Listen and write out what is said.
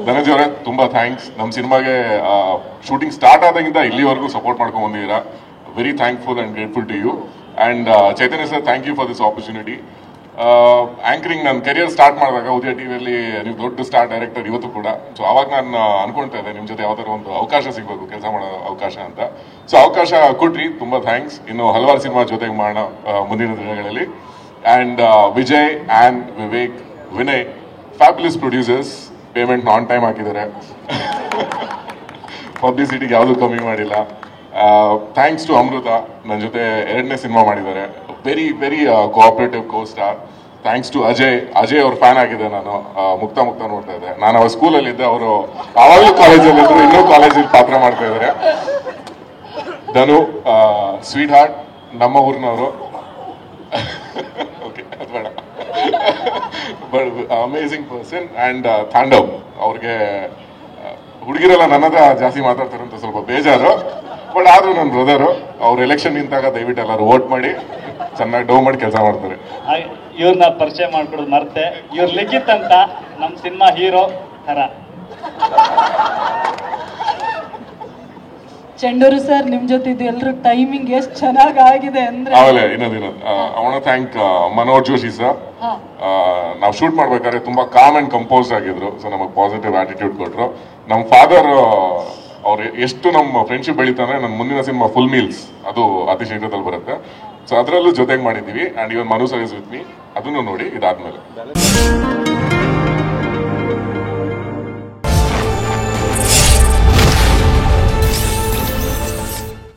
ಧನಂಜಯ ಅವರೇ ತುಂಬಾ ಥ್ಯಾಂಕ್ಸ್. ನಮ್ಮ ಸಿನಿಮಾಗೆ ಶೂಟಿಂಗ್ ಸ್ಟಾರ್ಟ್ ಆದಾಗಿಂದ ಇಲ್ಲಿವರೆಗೂ ಸಪೋರ್ಟ್ ಮಾಡ್ಕೊಂಡು ಬಂದಿದ್ದೀರಾ. Very thankful and grateful to you. And Chaitanya sir, thank you for this opportunity. Anchoring ನನ್ನ ಕೆರಿಯರ್ ಸ್ಟಾರ್ಟ್ ಮಾಡಿದಾಗ ಉದಯ ಟಿವಿಯಲ್ಲಿ ನೀವು ದೊಡ್ಡ ಸ್ಟಾರ್ ಡೈರೆಕ್ಟರ್ ಇವತ್ತು ಕೂಡ. ಸೊ ಅವಾಗ ನಾನು ಅನ್ಕೊಳ್ತಾ ಇದ್ದೆ ನಿಮ್ಮ ಜೊತೆ ಯಾವ್ದಾದ್ರು ಒಂದು ಅವಕಾಶ ಸಿಗಬೇಕು, ಕೆಲಸ ಮಾಡೋ ಅವಕಾಶ ಅಂತ. ಸೊ ಅವಕಾಶ ಕೊಟ್ರಿ, ತುಂಬಾ ಥ್ಯಾಂಕ್ಸ್. ಇನ್ನು ಹಲವಾರು ಸಿನಿಮಾ ಜೊತೆಗೆ ಮಾಡೋಣ ಮುಂದಿನ ದಿನಗಳಲ್ಲಿ. And Vijay and Vivek, Vinay, fabulous producers. Payment on time ಹಾಕಿದ್ದಾರೆ. ಪಬ್ಲಿಸಿಟಿಗೆ ಯಾವುದೂ ಕಮ್ಮಿ ಮಾಡಿಲ್ಲ. ಥ್ಯಾಂಕ್ಸ್ ಟು ಅಮೃತ, ನನ್ನ ಜೊತೆ 2ನೇ ಸಿನಿಮಾ ಮಾಡಿದ್ದಾರೆ. Very very cooperative co star. Thanks to Ajay ಅವ್ರ ಫ್ಯಾನ್ ಆಗಿದೆ ನಾನು. ಮುಕ್ತ ನೋಡ್ತಾ ಇದ್ದೆ. ನಾನು ಅವ್ರ ಸ್ಕೂಲಲ್ಲಿದ್ದೆ, ಅವರು ಆವಾಗಲೂ ಕಾಲೇಜಲ್ಲಿ ಇದ್ರು, ಇನ್ನೂ ಕಾಲೇಜಲ್ಲಿ ಪಾತ್ರ ಮಾಡ್ತಾ ಇದ್ದಾರೆ. ಧನು, ಸ್ವೀಟ್ ಹಾರ್ಟ್, ನಮ್ಮ ಊರಿನವರು. ಓಕೆ, ಅದು ಬೇಡ. But amazing person. And Tandav ಅವ್ರಿಗೆ ಹುಡುಗಿರೆಲ್ಲ ನನ್ನ ಹತ್ರ ಜಾಸ್ತಿ ಮಾತಾಡ್ತಾರೆ ಅಂತ ಸ್ವಲ್ಪ ಬೇಜಾರು. ಬಟ್ ಆದ್ರೂ ನನ್ನ ಬ್ರದರು, ಅವ್ರ ಎಲೆಕ್ಷನ್ ನಿಂತಾಗ ದಯವಿಟ್ಟು ಎಲ್ಲರೂ ವೋಟ್ ಮಾಡಿ ಚೆನ್ನಾಗಿ ಡೌ ಮಾಡಿ ಕೆಲಸ ಮಾಡ್ತಾರೆ. ಇವ್ರನ್ನ ಪರಿಚಯ ಮಾಡ್ಕೊಡೋದು ಮರ್ತೆ. ಇವ್ರ ಲಿಖಿತ್ ಅಂತ ನಮ್ಮ ಸಿನಿಮಾ ಹೀರೋ ಥರ. ಚೆಂಡೂರು ಸರ್, ನಿಮ್ ಜೊತೆ ಇದು ಎಲ್ರು ಟೈಮಿಂಗ್ ಎಷ್ಟು ಚೆನ್ನಾಗಿ ಆಗಿದೆ ಅಂದ್ರೆ. ಆಮೇಲೆ ಇನ್ನೊಂದು I want to thank Manoj Joshi sir. ನಾವು ಶೂಟ್ ಮಾಡ್ಬೇಕಾದ್ರೆ ತುಂಬಾ ಕಾಮ್ ಅಂಡ್ ಕಂಪೋಸ್ ಆಗಿದ್ರು. ಸೊ ನಮಗೆ ಪಾಸಿಟಿವ್ ಆಟಿಟ್ಯೂಡ್ ಕೊಟ್ರು. ನಮ್ಮ ಫಾದರ್ ಅವ್ರು ಎಷ್ಟು ನಮ್ಮ ಫ್ರೆಂಡ್ಶಿಪ್ ಬೆಳೀತಾನೆ. ನನ್ನ ಮುಂದಿನ ಸಿನಿಮಾ ಫುಲ್ ಮೀಲ್ಸ್, ಅದು ಅತಿ ಶೀಘ್ರದಲ್ಲಿ ಬರುತ್ತೆ. ಸೊ ಅದರಲ್ಲೂ ಜೊತೆಗೆ ಮಾಡಿದ್ದೀವಿ. And even Manu sir is with me. ಅದನ್ನು ನೋಡಿ ಇದಾದ್ಮೇಲೆ